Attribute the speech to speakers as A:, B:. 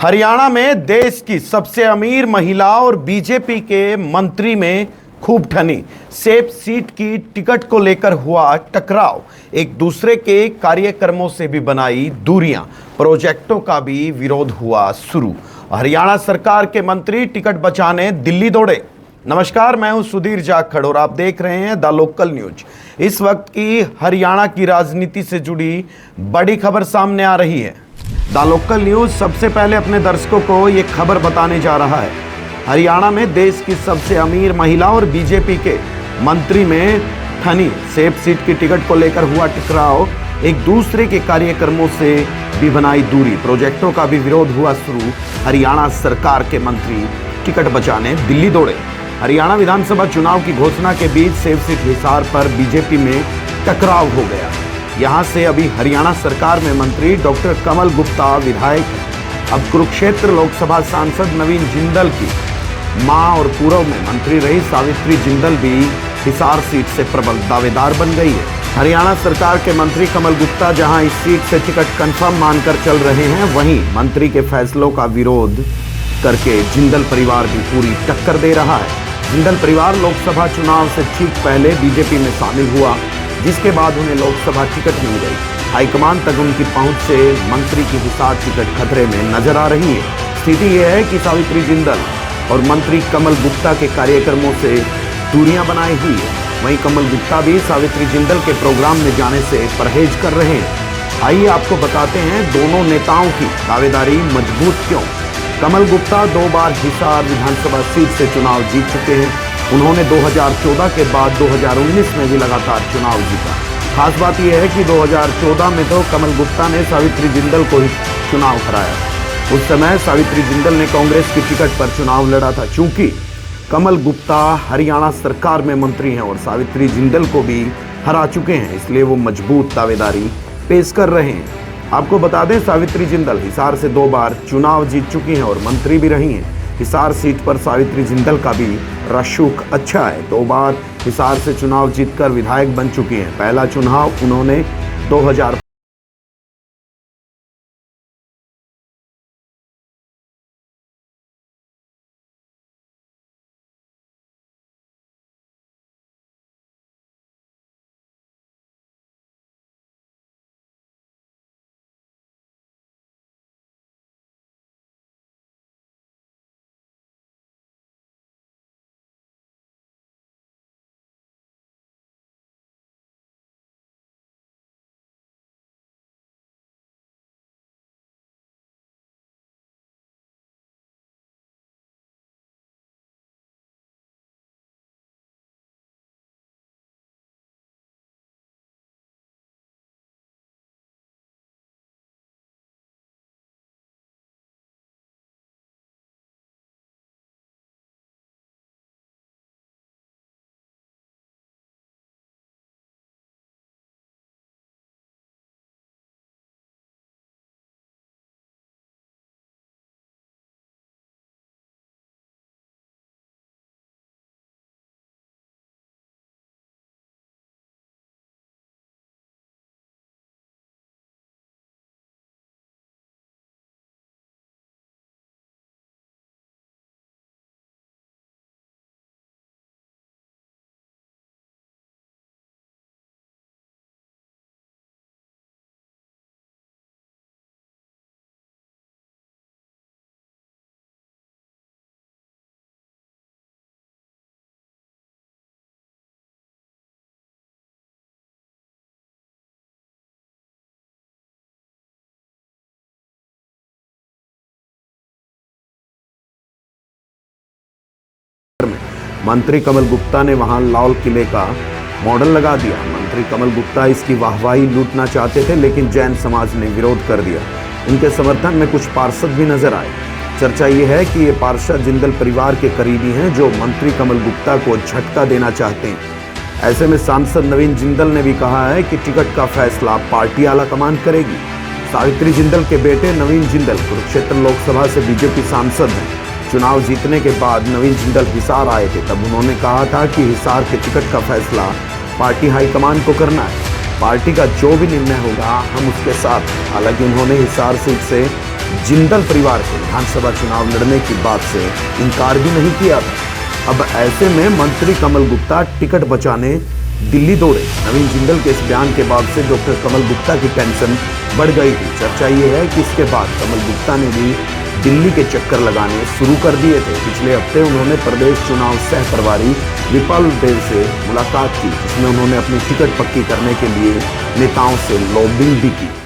A: हरियाणा में देश की सबसे अमीर महिला और बीजेपी के मंत्री में खूब ठनी। सेफ सीट की टिकट को लेकर हुआ टकराव, एक दूसरे के कार्यक्रमों से भी बनाई दूरियां, प्रोजेक्टों का भी विरोध हुआ शुरू। हरियाणा सरकार के मंत्री टिकट बचाने दिल्ली दौड़े। नमस्कार, मैं हूं सुधीर जाखड़ और आप देख रहे हैं द लोकल न्यूज। इस वक्त की हरियाणा की राजनीति से जुड़ी बड़ी खबर सामने आ रही है। द लोकल न्यूज सबसे पहले अपने दर्शकों को ये खबर बताने जा रहा है। हरियाणा में देश की सबसे अमीर महिला और बीजेपी के मंत्री में ठनी। सेफ सीट की टिकट को लेकर हुआ टकराव, एक दूसरे के कार्यक्रमों से भी बनाई दूरी, प्रोजेक्टों का भी विरोध हुआ शुरू। हरियाणा सरकार के मंत्री टिकट बचाने दिल्ली दौड़े। हरियाणा विधानसभा चुनाव की घोषणा के बीच सेफ सीट हिसार पर बीजेपी में टकराव हो गया। यहां से अभी हरियाणा सरकार में मंत्री डॉक्टर कमल गुप्ता विधायक हैं। अब कुरुक्षेत्र लोकसभा सांसद नवीन जिंदल की मां और पूर्व में मंत्री रही सावित्री जिंदल भी हिसार सीट से प्रबल दावेदार बन गई है। हरियाणा सरकार के मंत्री कमल गुप्ता जहां इस सीट से टिकट कंफर्म मानकर चल रहे हैं, वहीं मंत्री के फैसलों का विरोध करके जिंदल परिवार भी पूरी टक्कर दे रहा है। जिंदल परिवार लोकसभा चुनाव से ठीक पहले बीजेपी में शामिल हुआ, जिसके बाद उन्हें लोकसभा टिकट मिल गई। हाईकमान तक उनकी पहुंच से मंत्री की हिसार टिकट खतरे में नजर आ रही है। स्थिति यह है कि सावित्री जिंदल और मंत्री कमल गुप्ता के कार्यक्रमों से दूरियां बनाई हुई है। वहीं कमल गुप्ता भी सावित्री जिंदल के प्रोग्राम में जाने से परहेज कर रहे हैं। आइए आपको बताते हैं दोनों नेताओं की दावेदारी मजबूत क्यों। कमल गुप्ता 2 बार हिसार विधानसभा सीट से चुनाव जीत चुके हैं। उन्होंने 2014 के बाद 2019 में भी लगातार चुनाव जीता। खास बात यह है कि 2014 में तो कमल गुप्ता ने सावित्री जिंदल को ही चुनाव हराया। उस समय सावित्री जिंदल ने कांग्रेस की टिकट पर चुनाव लड़ा था। चूंकि कमल गुप्ता हरियाणा सरकार में मंत्री हैं और सावित्री जिंदल को भी हरा चुके हैं, इसलिए वो मजबूत दावेदारी पेश कर रहे हैं। आपको बता दें, सावित्री जिंदल हिसार से 2 बार चुनाव जीत चुकी हैं और मंत्री भी रही हैं। हिसार सीट पर सावित्री जिंदल का भी रसूख अच्छा है। 2 बार हिसार से चुनाव जीतकर विधायक बन चुकी हैं। पहला चुनाव उन्होंने 2000 मंत्री कमल गुप्ता ने वहां लाल किले का मॉडल लगा दिया। मंत्री कमल गुप्ता इसकी वाहवाही लूटना चाहते थे, लेकिन जैन समाज ने विरोध कर दिया। उनके समर्थन में कुछ पार्षद भी नजर आए। चर्चा ये है कि ये पार्षद जिंदल परिवार के करीबी हैं, जो मंत्री कमल गुप्ता को झटका देना चाहते हैं। ऐसे में सांसद नवीन जिंदल ने भी कहा है कि टिकट का फैसला पार्टी आला कमान करेगी। सावित्री जिंदल के बेटे नवीन जिंदल कुरुक्षेत्र लोकसभा से बीजेपी सांसद हैं। चुनाव जीतने के बाद नवीन जिंदल हिसार आए थे, तब उन्होंने कहा था कि हिसार के टिकट का फैसला पार्टी हाईकमान को करना है। पार्टी का जो भी निर्णय होगा हम उसके साथ हैं। हालांकि उन्होंने हिसार सीट से जिंदल परिवार को विधानसभा चुनाव लड़ने की बात से इनकार भी नहीं किया था। अब ऐसे में मंत्री कमल गुप्ता टिकट बचाने दिल्ली दौड़े। नवीन जिंदल के इस बयान के बाद से डॉक्टर कमल गुप्ता की टेंशन बढ़ गई थी। चर्चा ये है कि इसके बाद कमल गुप्ता ने भी दिल्ली के चक्कर लगाने शुरू कर दिए थे। पिछले हफ्ते उन्होंने प्रदेश चुनाव सह प्रभारी विपाल देव से मुलाकात की, जिसमें उन्होंने अपनी टिकट पक्की करने के लिए नेताओं से लॉबिंग भी की।